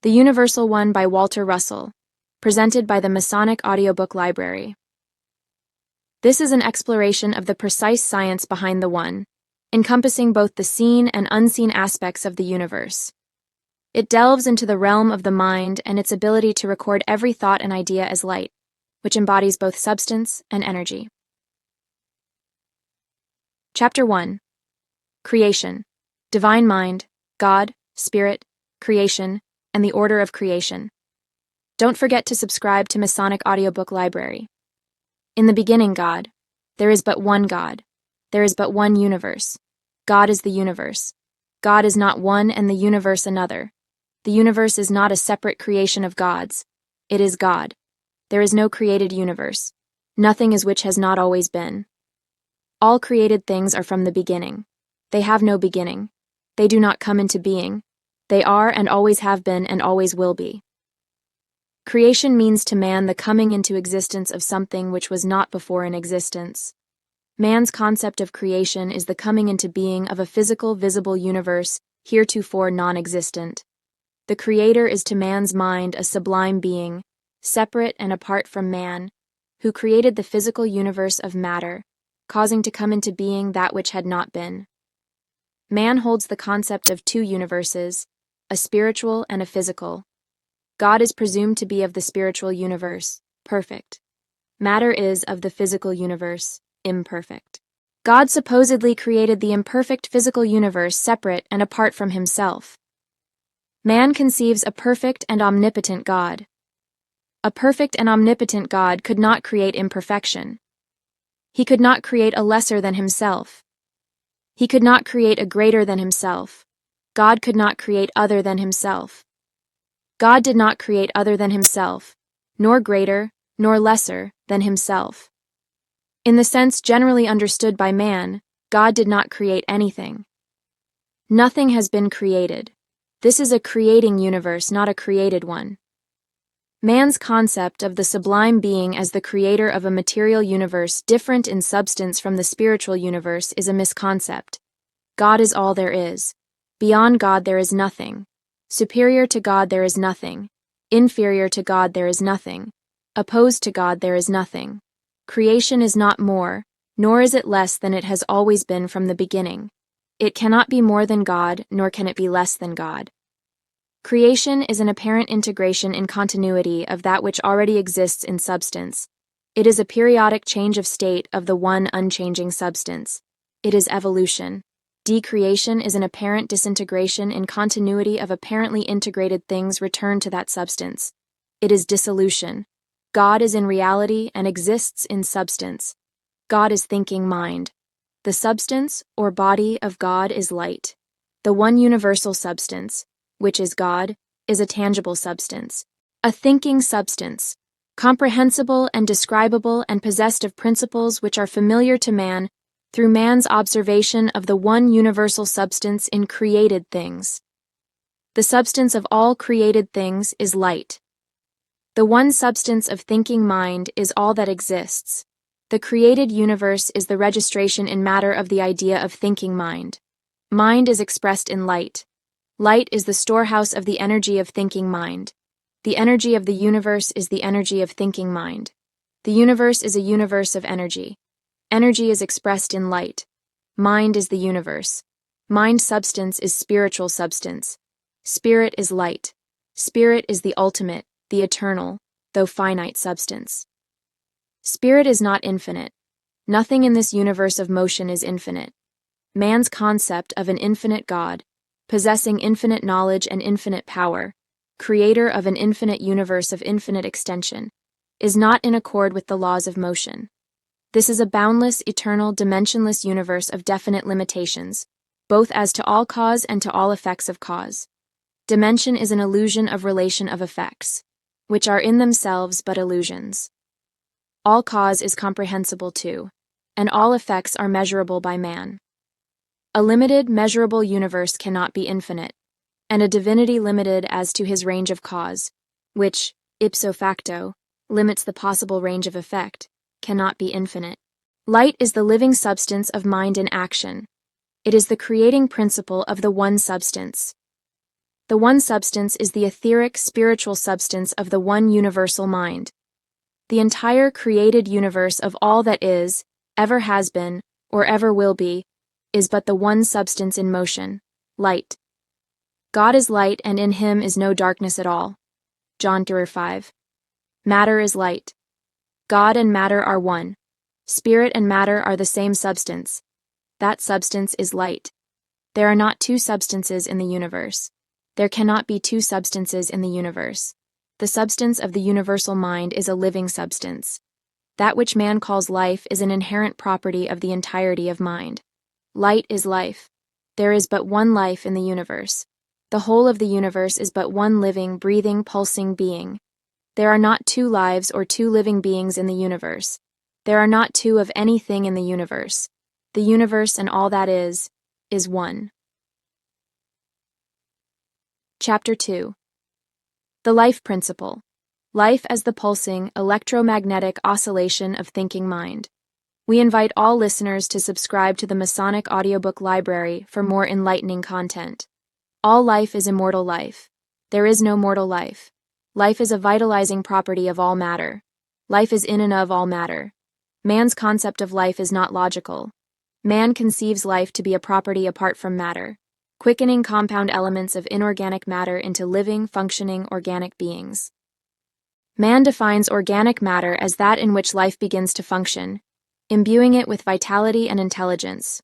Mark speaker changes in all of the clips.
Speaker 1: The Universal One by Walter Russell, presented by the Masonic Audiobook Library. This is an exploration of the precise science behind the One, encompassing both the seen and unseen aspects of the universe. It delves into the realm of the mind and its ability to record every thought and idea as light, which embodies both substance and energy. Chapter 1. Creation, Divine Mind, God, Spirit, Creation, and the Order of Creation. Don't forget to subscribe to Masonic Audiobook Library. In the beginning, God. There is but one God. There is but one universe. God is the universe. God is not one and the universe another. The universe is not a separate creation of God's. It is God. There is no created universe. Nothing is which has not always been. All created things are from the beginning. They have no beginning. They do not come into being. They are and always have been and always will be. Creation means to man the coming into existence of something which was not before in existence. Man's concept of creation is the coming into being of a physical, visible universe heretofore non-existent. The Creator is to man's mind a sublime being, separate and apart from man, who created the physical universe of matter, causing to come into being that which had not been. Man holds the concept of two universes, a spiritual and a physical. God is presumed to be of the spiritual universe, perfect. Matter is of the physical universe, imperfect. God supposedly created the imperfect physical universe separate and apart from himself. Man conceives a perfect and omnipotent God. A perfect and omnipotent God could not create imperfection. He could not create a lesser than himself. He could not create a greater than himself. God could not create other than himself. God did not create other than himself, nor greater, nor lesser, than himself. In the sense generally understood by man, God did not create anything. Nothing has been created. This is a creating universe, not a created one. Man's concept of the sublime being as the creator of a material universe different in substance from the spiritual universe is a misconcept. God is all there is. Beyond God there is nothing. Superior to God there is nothing. Inferior to God there is nothing. Opposed to God there is nothing. Creation is not more, nor is it less than it has always been from the beginning. It cannot be more than God, nor can it be less than God. Creation is an apparent integration in continuity of that which already exists in substance. It is a periodic change of state of the one unchanging substance. It is evolution. Decreation is an apparent disintegration in continuity of apparently integrated things returned to that substance. It is dissolution. God is in reality and exists in substance. God is thinking mind. The substance, or body, of God is light. The one universal substance, which is God, is a tangible substance, a thinking substance, comprehensible and describable and possessed of principles which are familiar to man through man's observation of the one universal substance in created things. The substance of all created things is light. The one substance of thinking mind is all that exists. The created universe is the registration in matter of the idea of thinking mind. Mind is expressed in light. Light is the storehouse of the energy of thinking mind. The energy of the universe is the energy of thinking mind. The universe is a universe of energy. Energy is expressed in light. Mind is the universe. Mind substance is spiritual substance. Spirit is light. Spirit is the ultimate, the eternal, though finite substance. Spirit is not infinite. Nothing in this universe of motion is infinite. Man's concept of an infinite God, possessing infinite knowledge and infinite power, creator of an infinite universe of infinite extension, is not in accord with the laws of motion. This is a boundless, eternal, dimensionless universe of definite limitations, both as to all cause and to all effects of cause. Dimension is an illusion of relation of effects, which are in themselves but illusions. All cause is comprehensible too, and all effects are measurable by man. A limited, measurable universe cannot be infinite, and a divinity limited as to his range of cause, which, ipso facto, limits the possible range of effect, cannot be infinite. Light is the living substance of mind in action. It is the creating principle of the one substance. The one substance is the etheric spiritual substance of the one universal mind. The entire created universe of all that is, ever has been, or ever will be, is but the one substance in motion, light. God is light, and in him is no darkness at all. John 5. Matter is light. God and matter are one. Spirit and matter are the same substance. That substance is light. There are not two substances in the universe. There cannot be two substances in the universe. The substance of the universal mind is a living substance. That which man calls life is an inherent property of the entirety of mind. Light is life. There is but one life in the universe. The whole of the universe is but one living, breathing, pulsing being. There are not two lives or two living beings in the universe. There are not two of anything in the universe. The universe and all that is one. Chapter 2. The Life Principle. Life as the pulsing, electromagnetic oscillation of thinking mind. We invite all listeners to subscribe to the Masonic Audiobook Library for more enlightening content. All life is immortal life. There is no mortal life. Life is a vitalizing property of all matter. Life is in and of all matter. Man's concept of life is not logical. Man conceives life to be a property apart from matter, quickening compound elements of inorganic matter into living, functioning, organic beings. Man defines organic matter as that in which life begins to function, imbuing it with vitality and intelligence.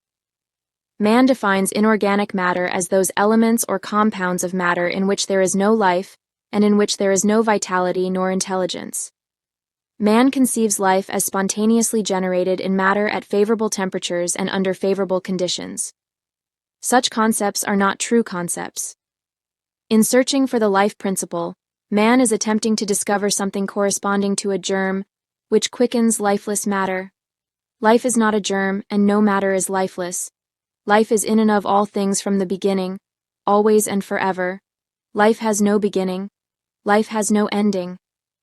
Speaker 1: Man defines inorganic matter as those elements or compounds of matter in which there is no life and in which there is no vitality nor intelligence. Man conceives life as spontaneously generated in matter at favorable temperatures and under favorable conditions. Such concepts are not true concepts. In searching for the life principle, man is attempting to discover something corresponding to a germ, which quickens lifeless matter. Life is not a germ, and no matter is lifeless. Life is in and of all things from the beginning, always and forever. Life has no beginning. Life has no ending.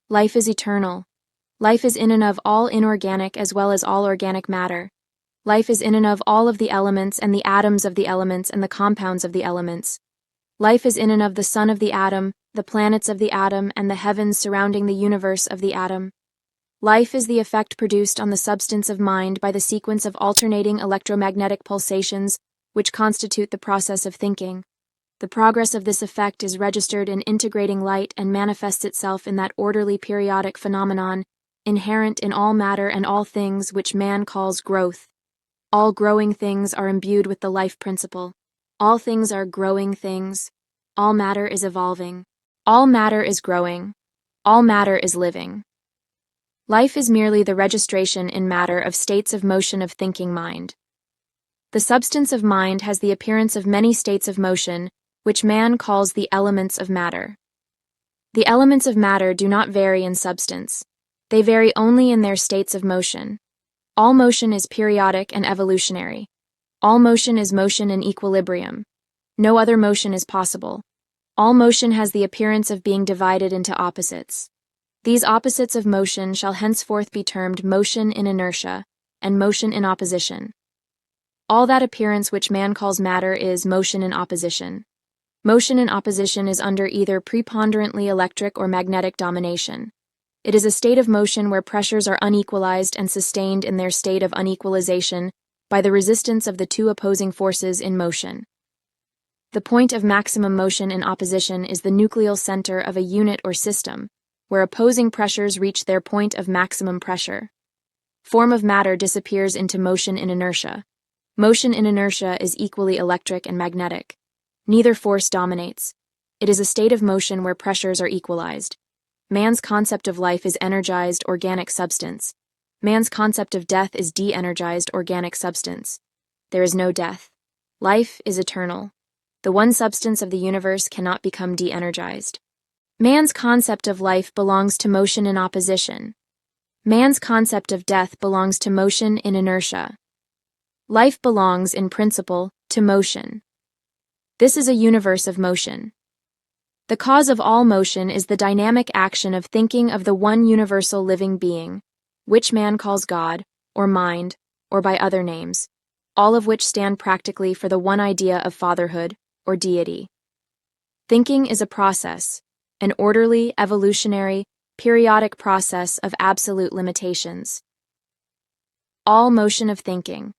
Speaker 1: Life is eternal. Life is in and of all inorganic as well as all organic matter. Life is in and of all of the elements and the atoms of the elements and the compounds of the elements. Life is in and of the sun of the atom, the planets of the atom, and the heavens surrounding the universe of the atom. Life is the effect produced on the substance of mind by the sequence of alternating electromagnetic pulsations which constitute the process of thinking. The progress of this effect is registered in integrating light and manifests itself in that orderly periodic phenomenon inherent in all matter and all things which man calls growth. All growing things are imbued with the life principle. All things are growing things. All matter is evolving. All matter is growing. All matter is living. Life is merely the registration in matter of states of motion of thinking mind. The substance of mind has the appearance of many states of motion, which man calls the elements of matter. The elements of matter do not vary in substance. They vary only in their states of motion. All motion is periodic and evolutionary. All motion is motion in equilibrium. No other motion is possible. All motion has the appearance of being divided into opposites. These opposites of motion shall henceforth be termed motion in inertia and motion in opposition. All that appearance which man calls matter is motion in opposition. Motion in opposition is under either preponderantly electric or magnetic domination. It is a state of motion where pressures are unequalized and sustained in their state of unequalization by the resistance of the two opposing forces in motion. The point of maximum motion in opposition is the nucleal center of a unit or system, where opposing pressures reach their point of maximum pressure. Form of matter disappears into motion in inertia. Motion in inertia is equally electric and magnetic. Neither force dominates. It is a state of motion where pressures are equalized. Man's concept of life is energized organic substance. Man's concept of death is de-energized organic substance. There is no death. Life is eternal. The one substance of the universe cannot become de-energized. Man's concept of life belongs to motion in opposition. Man's concept of death belongs to motion in inertia. Life belongs, in principle, to motion. This is a universe of motion. The cause of all motion is the dynamic action of thinking of the one universal living being, which man calls God, or mind, or by other names, all of which stand practically for the one idea of fatherhood, or deity. Thinking is a process, an orderly, evolutionary, periodic process of absolute limitations. All motion of thinking.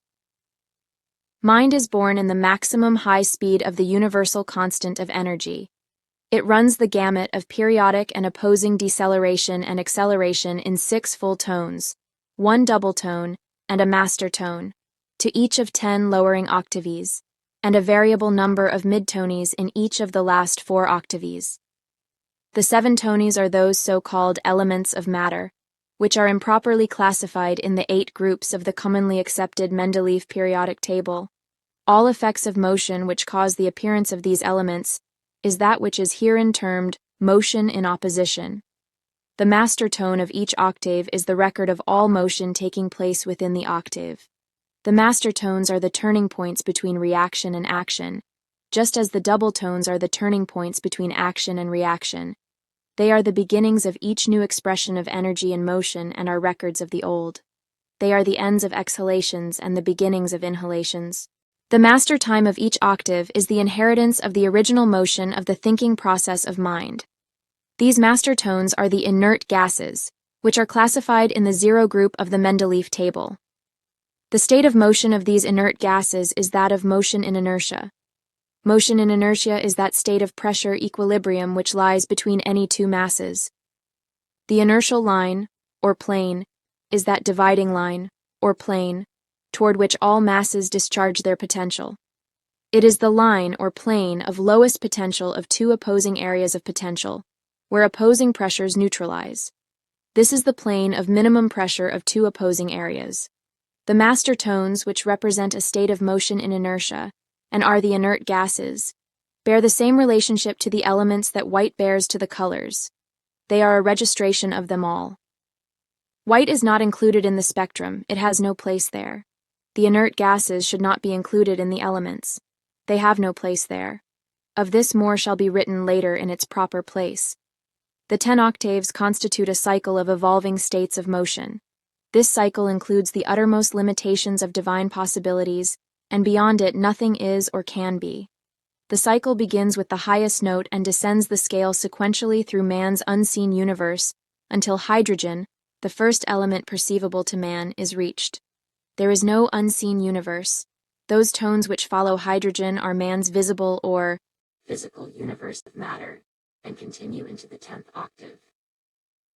Speaker 1: Mind is born in the maximum high speed of the universal constant of energy. It runs the gamut of periodic and opposing deceleration and acceleration in 6 full tones, 1 double tone, and a master tone, to each of 10 lowering octaves, and a variable number of midtonies in each of the last 4 octaves. The 7 tonies are those so-called elements of matter, which are improperly classified in the 8 groups of the commonly accepted Mendeleev periodic table. All effects of motion which cause the appearance of these elements is that which is herein termed motion in opposition. The master tone of each octave is the record of all motion taking place within the octave. The master tones are the turning points between reaction and action, just as the double tones are the turning points between action and reaction. They are the beginnings of each new expression of energy and motion and are records of the old. They are the ends of exhalations and the beginnings of inhalations. The master time of each octave is the inheritance of the original motion of the thinking process of mind. These master tones are the inert gases, which are classified in the 0 group of the Mendeleev table. The state of motion of these inert gases is that of motion in inertia. Motion in inertia is that state of pressure equilibrium which lies between any 2 masses. The inertial line, or plane, is that dividing line, or plane, toward which all masses discharge their potential. It is the line or plane of lowest potential of 2 opposing areas of potential, where opposing pressures neutralize. This is the plane of minimum pressure of 2 opposing areas. The master tones, which represent a state of motion in inertia, and are the inert gases, bear the same relationship to the elements that white bears to the colors. They are a registration of them all. White is not included in the spectrum, it has no place there. The inert gases should not be included in the elements. They have no place there. Of this more shall be written later in its proper place. The 10 octaves constitute a cycle of evolving states of motion. This cycle includes the uttermost limitations of divine possibilities, and beyond it nothing is or can be. The cycle begins with the highest note and descends the scale sequentially through man's unseen universe until hydrogen, the first element perceivable to man, is reached. There is no unseen universe. Those tones which follow hydrogen are man's visible or physical universe of matter, and continue into the 10th octave.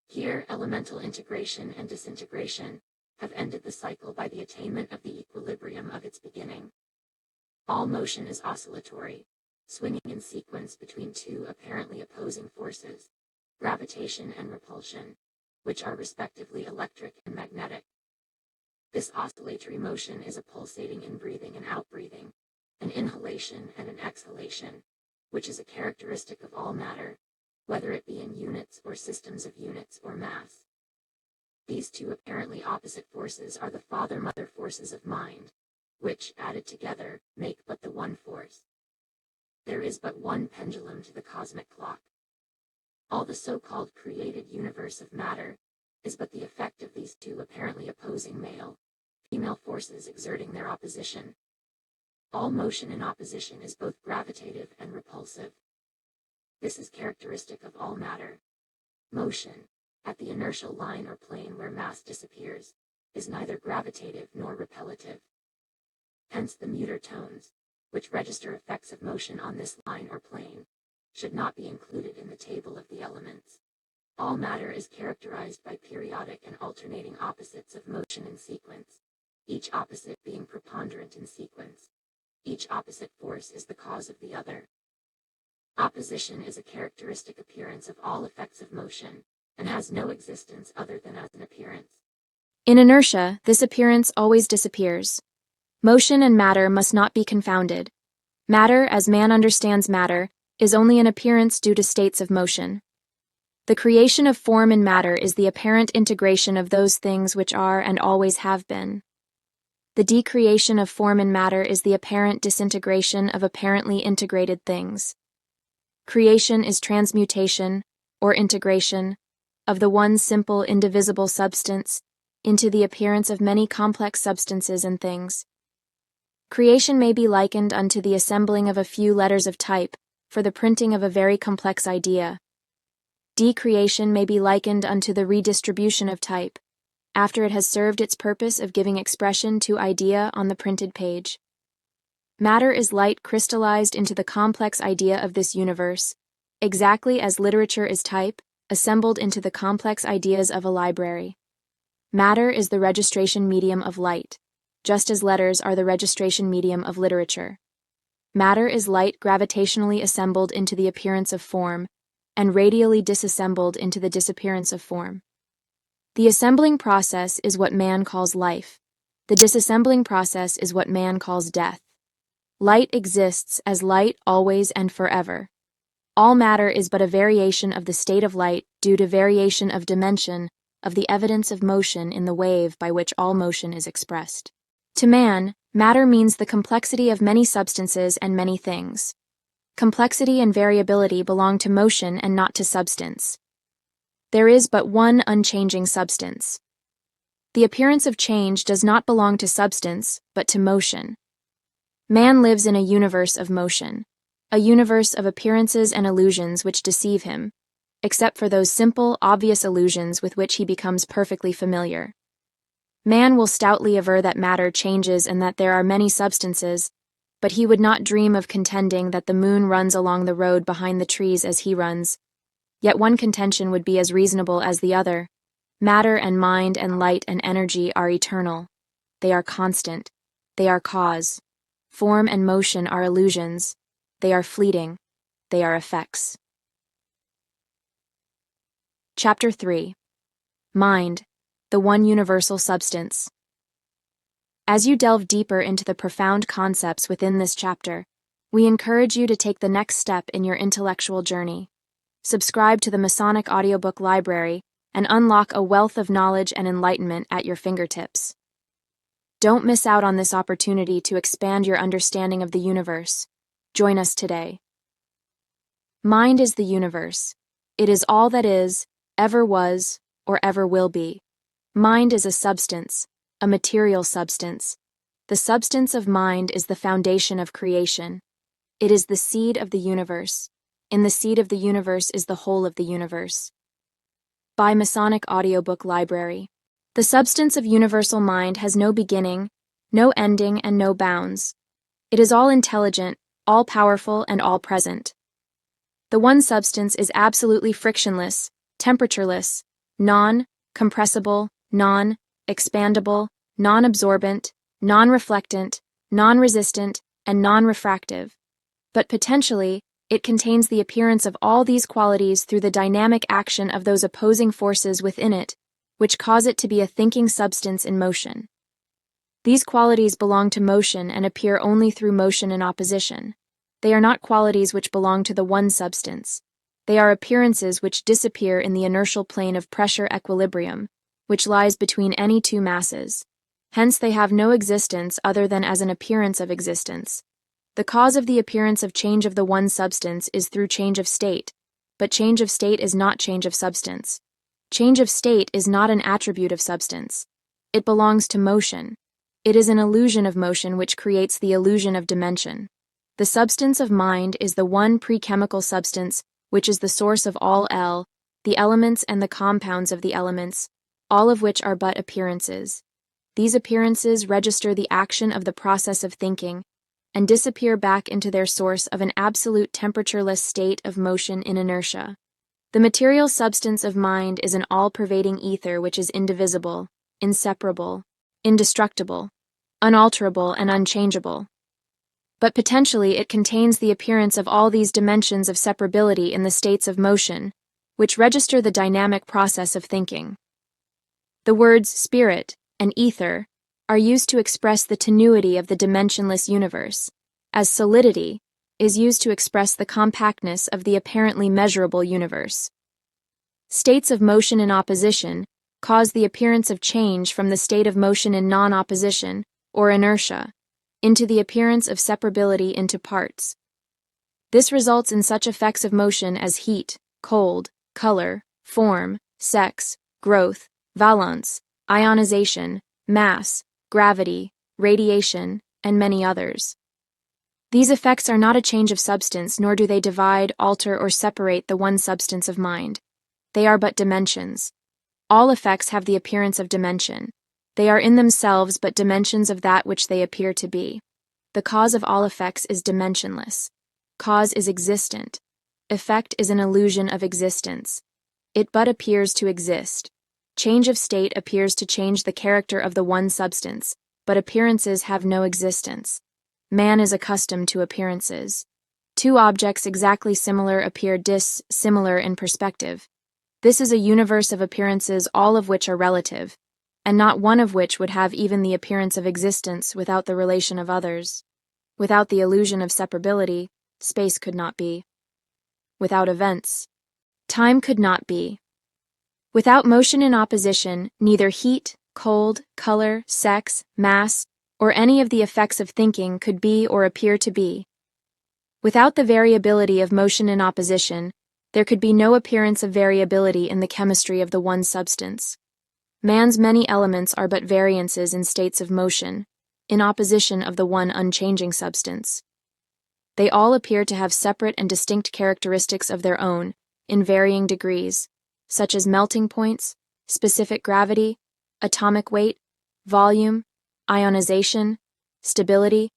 Speaker 1: Here, elemental integration and disintegration have ended the cycle by the attainment of the equilibrium of its beginning. All motion is oscillatory, swinging in sequence between 2 apparently opposing forces, gravitation and repulsion, which are respectively electric and magnetic. This oscillatory motion is a pulsating in-breathing and out-breathing, an inhalation and an exhalation, which is a characteristic of all matter, whether it be in units or systems of units or mass. These 2 apparently opposite forces are the father-mother forces of mind, which, added together, make but the one force. There is but one pendulum to the cosmic clock. All the so-called created universe of matter is but the effect of these 2 apparently opposing male-female forces exerting their opposition. All motion in opposition is both gravitative and repulsive. This is characteristic of all matter. Motion, at the inertial line or plane where mass disappears, is neither gravitative nor repellative. Hence the muter tones, which register effects of motion on this line or plane, should not be included in the table of the elements. All matter is characterized by periodic and alternating opposites of motion in sequence, each opposite being preponderant in sequence. Each opposite force is the cause of the other. Opposition is a characteristic appearance of all effects of motion, and has no existence other than as an appearance. In inertia, this appearance always disappears. Motion and matter must not be confounded. Matter, as man understands matter, is only an appearance due to states of motion. The creation of form in matter is the apparent integration of those things which are and always have been. The decreation of form in matter is the apparent disintegration of apparently integrated things. Creation is transmutation, or integration, of the one simple indivisible substance into the appearance of many complex substances and things. Creation may be likened unto the assembling of a few letters of type, for the printing of a very complex idea. Decreation may be likened unto the redistribution of type, after it has served its purpose of giving expression to idea on the printed page. Matter is light crystallized into the complex idea of this universe, exactly as literature is type, assembled into the complex ideas of a library. Matter is the registration medium of light, just as letters are the registration medium of literature. Matter is light gravitationally assembled into the appearance of form, and radially disassembled into the disappearance of form. The assembling process is what man calls life. The disassembling process is what man calls death. Light exists as light always and forever. All matter is but a variation of the state of light due to variation of dimension of the evidence of motion in the wave by which all motion is expressed. To man, matter means the complexity of many substances and many things. Complexity and variability belong to motion and not to substance. There is but one unchanging substance. The appearance of change does not belong to substance, but to motion. Man lives in a universe of motion, a universe of appearances and illusions which deceive him, except for those simple, obvious illusions with which he becomes perfectly familiar. Man will stoutly aver that matter changes and that there are many substances, but he would not dream of contending that the moon runs along the road behind the trees as he runs. Yet one contention would be as reasonable as the other. Matter and mind and light and energy are eternal. They are constant. They are cause. Form and motion are illusions. They are fleeting. They are effects. Chapter 3. Mind, the one universal substance. As you delve deeper into the profound concepts within this chapter, we encourage you to take the next step in your intellectual journey. Subscribe to the Masonic Audiobook Library and unlock a wealth of knowledge and enlightenment at your fingertips. Don't miss out on this opportunity to expand your understanding of the universe. Join us today. Mind is the universe. It is all that is, ever was, or ever will be. Mind is a substance, a material substance. The substance of mind is the foundation of creation. It is the seed of the universe. In the seed of the universe is the whole of the universe. By Masonic Audiobook Library. The substance of universal mind has no beginning, no ending, and no bounds. It is all intelligent, all-powerful, and all-present. The one substance is absolutely frictionless, temperatureless, non-compressible, non-expandable, non-absorbent, non-reflectant, non-resistant, and non-refractive. But potentially, it contains the appearance of all these qualities through the dynamic action of those opposing forces within it, which cause it to be a thinking substance in motion. These qualities belong to motion and appear only through motion and opposition. They are not qualities which belong to the one substance. They are appearances which disappear in the inertial plane of pressure equilibrium, which lies between any two masses. Hence they have no existence other than as an appearance of existence. The cause of the appearance of change of the one substance is through change of state, but change of state is not change of substance. Change of state is not an attribute of substance. It belongs to motion. It is an illusion of motion which creates the illusion of dimension. The substance of mind is the one pre-chemical substance which is the source of all the elements and the compounds of the elements, all of which are but appearances. These appearances register the action of the process of thinking, and disappear back into their source of an absolute temperatureless state of motion in inertia. The material substance of mind is an all-pervading ether which is indivisible, inseparable, indestructible, unalterable, and unchangeable. But potentially it contains the appearance of all these dimensions of separability in the states of motion, which register the dynamic process of thinking. The words spirit and ether are used to express the tenuity of the dimensionless universe, as solidity is used to express the compactness of the apparently measurable universe. States of motion in opposition cause the appearance of change from the state of motion in non-opposition, or inertia, into the appearance of separability into parts. This results in such effects of motion as heat, cold, color, form, sex, growth, valence, ionization, mass, gravity, radiation, and many others. These effects are not a change of substance, nor do they divide, alter, or separate the one substance of mind. They are but dimensions. All effects have the appearance of dimension. They are in themselves but dimensions of that which they appear to be. The cause of all effects is dimensionless. Cause is existent. Effect is an illusion of existence. It but appears to exist. Change of state appears to change the character of the one substance, but appearances have no existence. Man is accustomed to appearances. Two objects exactly similar appear dissimilar in perspective. This is a universe of appearances, all of which are relative, and not one of which would have even the appearance of existence without the relation of others. Without the illusion of separability, space could not be. Without events, time could not be. Without motion in opposition, neither heat, cold, color, sex, mass, or any of the effects of thinking could be or appear to be. Without the variability of motion in opposition, there could be no appearance of variability in the chemistry of the one substance. Man's many elements are but variances in states of motion, in opposition of the one unchanging substance. They all appear to have separate and distinct characteristics of their own, in varying degrees, such as melting points, specific gravity, atomic weight, volume, ionization, stability,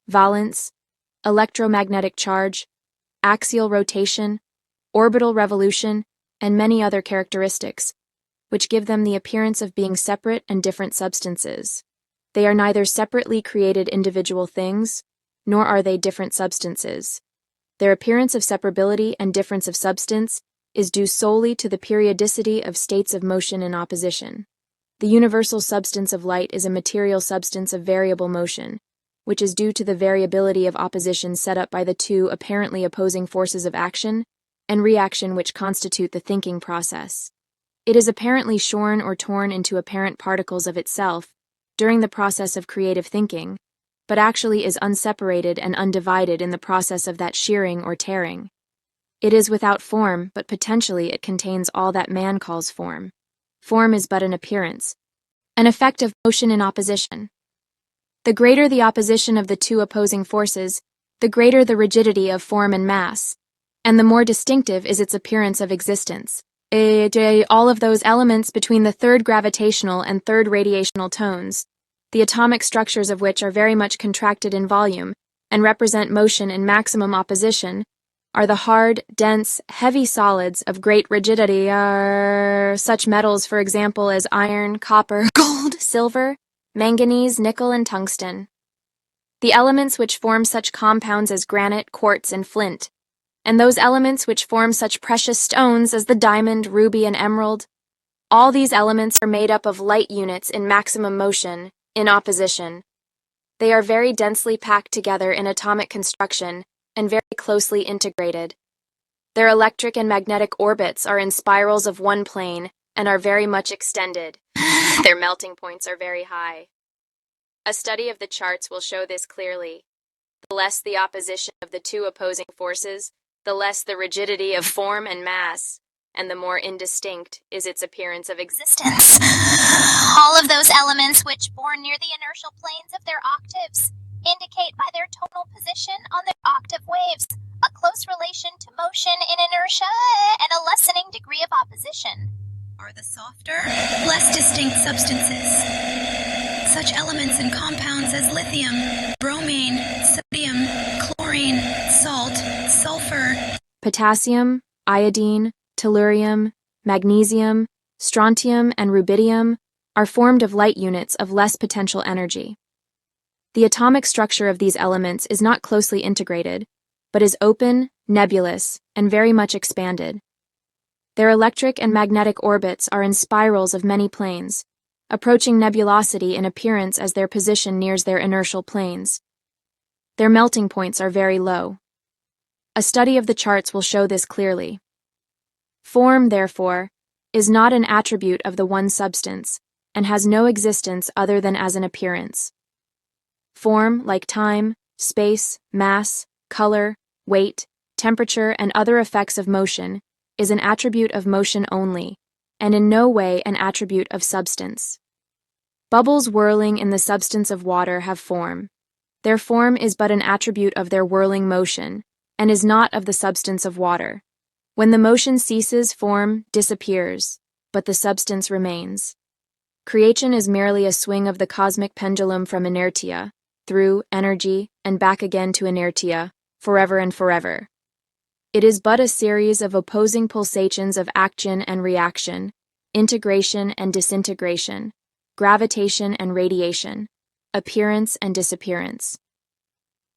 Speaker 1: valence, electromagnetic charge, axial rotation, orbital revolution, and many other characteristics, which give them the appearance of being separate and different substances. They are neither separately created individual things, nor are they different substances. Their appearance of separability and difference of substance is due solely to the periodicity of states of motion in opposition. The universal substance of light is a material substance of variable motion, which is due to the variability of opposition set up by the two apparently opposing forces of action and reaction which constitute the thinking process. It is apparently shorn or torn into apparent particles of itself during the process of creative thinking, but actually is unseparated and undivided in the process of that shearing or tearing. It is without form, but potentially it contains all that man calls form. Form is but an appearance, an effect of motion in opposition. The greater the opposition of the two opposing forces, the greater the rigidity of form and mass, and the more distinctive is its appearance of existence. All of those elements between the third gravitational and third radiational tones, the atomic structures of which are very much contracted in volume and represent motion in maximum opposition, are the hard, dense, heavy solids of great rigidity, such metals, for example, as iron, copper, gold, silver, manganese, nickel, and tungsten. The elements which form such compounds as granite, quartz, and flint, and those elements which form such precious stones as the diamond, ruby, and emerald, all these elements are made up of light units in maximum motion, in opposition. They are very densely packed together in atomic construction, and very closely integrated. Their electric and magnetic orbits are in spirals of one plane and are very much extended. Their melting points are very high. A study of the charts will show this clearly. The less the opposition of the two opposing forces, the less the rigidity of form and mass, and the more indistinct is its appearance of existence.
Speaker 2: All of those elements which, born near the inertial planes of their octaves, indicate by their tonal position on their octave waves a close relation to motion in inertia and a lessening degree of opposition, are the softer, less distinct substances. Such elements and compounds as lithium, bromine, sodium, chlorine, salt, sulfur,
Speaker 1: Potassium, iodine, tellurium, magnesium, strontium, and rubidium are formed of light units of less potential energy. The atomic structure of these elements is not closely integrated, but is open, nebulous, and very much expanded. Their electric and magnetic orbits are in spirals of many planes, approaching nebulosity in appearance as their position nears their inertial planes. Their melting points are very low. A study of the charts will show this clearly. Form, therefore, is not an attribute of the one substance, and has no existence other than as an appearance. Form, like time, space, mass, color, weight, temperature, and other effects of motion, is an attribute of motion only, and in no way an attribute of substance. Bubbles whirling in the substance of water have form. Their form is but an attribute of their whirling motion, and is not of the substance of water. When the motion ceases, form disappears, but the substance remains. Creation is merely a swing of the cosmic pendulum from inertia, through energy, and back again to inertia, forever and forever. It is but a series of opposing pulsations of action and reaction, integration and disintegration, gravitation and radiation, appearance and disappearance.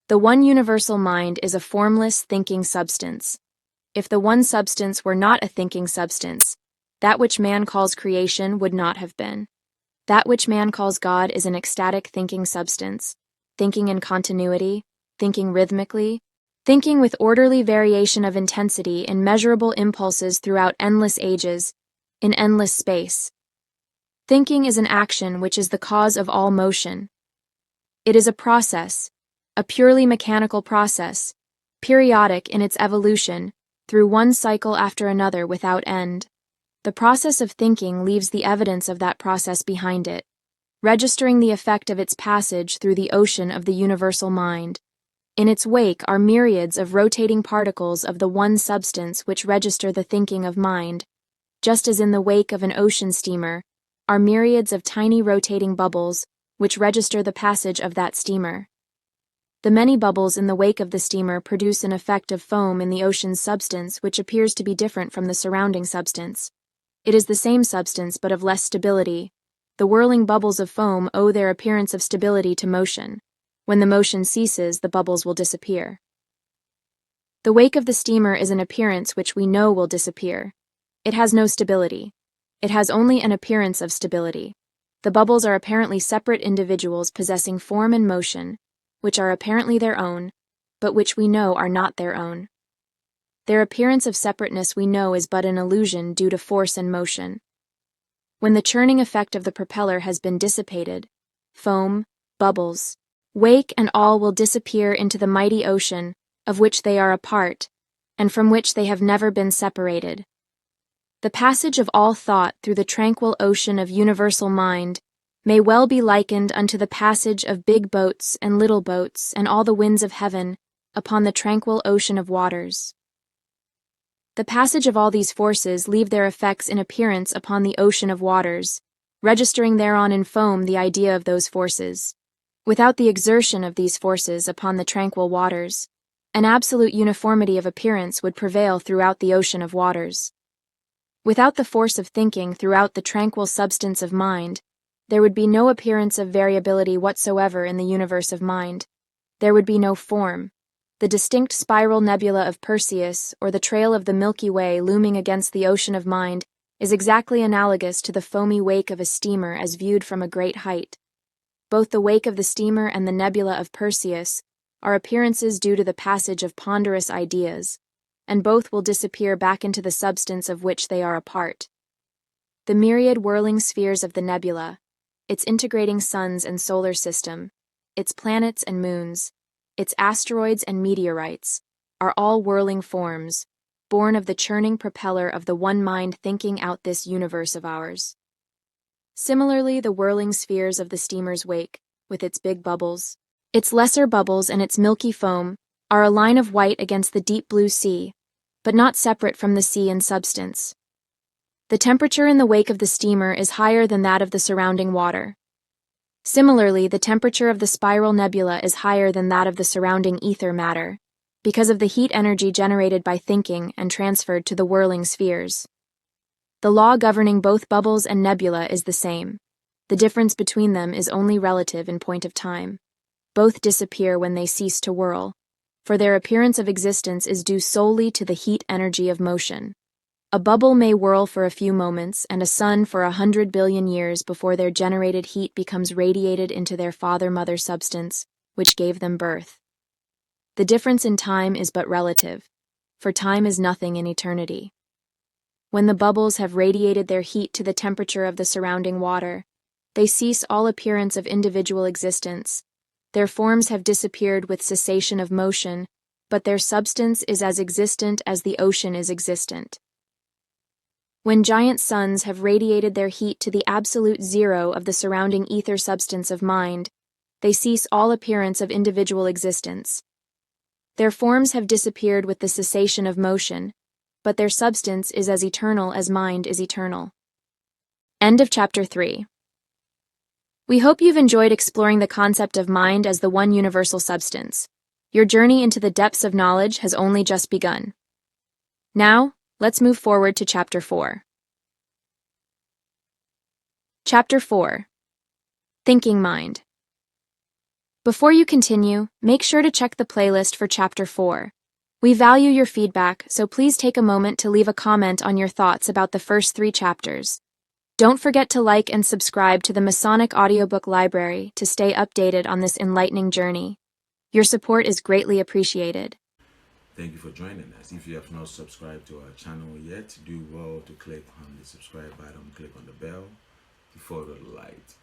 Speaker 1: The one universal mind is a formless thinking substance. If the one substance were not a thinking substance, that which man calls creation would not have been. That which man calls God is an ecstatic thinking substance, thinking in continuity, thinking rhythmically, thinking with orderly variation of intensity in measurable impulses throughout endless ages, in endless space. Thinking is an action which is the cause of all motion. It is a process, a purely mechanical process, periodic in its evolution, through one cycle after another without end. The process of thinking leaves the evidence of that process behind it, registering the effect of its passage through the ocean of the universal mind. In its wake are myriads of rotating particles of the one substance which register the thinking of mind, just as in the wake of an ocean steamer are myriads of tiny rotating bubbles which register the passage of that steamer. The many bubbles in the wake of the steamer produce an effect of foam in the ocean's substance which appears to be different from the surrounding substance. It is the same substance but of less stability. The whirling bubbles of foam owe their appearance of stability to motion. When the motion ceases, the bubbles will disappear. The wake of the steamer is an appearance which we know will disappear. It has no stability. It has only an appearance of stability. The bubbles are apparently separate individuals possessing form and motion, which are apparently their own, but which we know are not their own. Their appearance of separateness we know is but an illusion due to force and motion. When the churning effect of the propeller has been dissipated, foam, bubbles, wake and all will disappear into the mighty ocean of which they are a part, and from which they have never been separated. The passage of all thought through the tranquil ocean of universal mind may well be likened unto the passage of big boats and little boats and all the winds of heaven upon the tranquil ocean of waters. The passage of all these forces leave their effects in appearance upon the ocean of waters, registering thereon in foam the idea of those forces. Without the exertion of these forces upon the tranquil waters, an absolute uniformity of appearance would prevail throughout the ocean of waters. Without the force of thinking throughout the tranquil substance of mind, there would be no appearance of variability whatsoever in the universe of mind. There would be no form. The distinct spiral nebula of Perseus or the trail of the Milky Way looming against the ocean of mind is exactly analogous to the foamy wake of a steamer as viewed from a great height. Both the wake of the steamer and the nebula of Perseus are appearances due to the passage of ponderous ideas, and both will disappear back into the substance of which they are a part. The myriad whirling spheres of the nebula, its integrating suns and solar system, its planets and moons, its asteroids and meteorites, are all whirling forms, born of the churning propeller of the one mind thinking out this universe of ours. Similarly, the whirling spheres of the steamer's wake, with its big bubbles, its lesser bubbles and its milky foam, are a line of white against the deep blue sea, but not separate from the sea in substance. The temperature in the wake of the steamer is higher than that of the surrounding water. Similarly, the temperature of the spiral nebula is higher than that of the surrounding ether matter, because of the heat energy generated by thinking and transferred to the whirling spheres. The law governing both bubbles and nebula is the same. The difference between them is only relative in point of time. Both disappear when they cease to whirl, for their appearance of existence is due solely to the heat energy of motion. A bubble may whirl for a few moments and a sun for 100 billion years before their generated heat becomes radiated into their father-mother substance, which gave them birth. The difference in time is but relative, for time is nothing in eternity. When the bubbles have radiated their heat to the temperature of the surrounding water, they cease all appearance of individual existence. Their forms have disappeared with cessation of motion, but their substance is as existent as the ocean is existent. When giant suns have radiated their heat to the absolute zero of the surrounding ether substance of mind, they cease all appearance of individual existence. Their forms have disappeared with the cessation of motion, but their substance is as eternal as mind is eternal. End of Chapter 3. We hope you've enjoyed exploring the concept of mind as the one universal substance. Your journey into the depths of knowledge has only just begun. Now, let's move forward to Chapter 4. Chapter 4. Thinking Mind. Before you continue, make sure to check the playlist for Chapter 4. We value your feedback, so please take a moment to leave a comment on your thoughts about the first 3 chapters. Don't forget to like and subscribe to the Masonic Audiobook Library to stay updated on this enlightening journey. Your support is greatly appreciated.
Speaker 3: Thank you for joining us. If you have not subscribed to our channel yet, do well to click on the subscribe button, click on the bell to follow the light.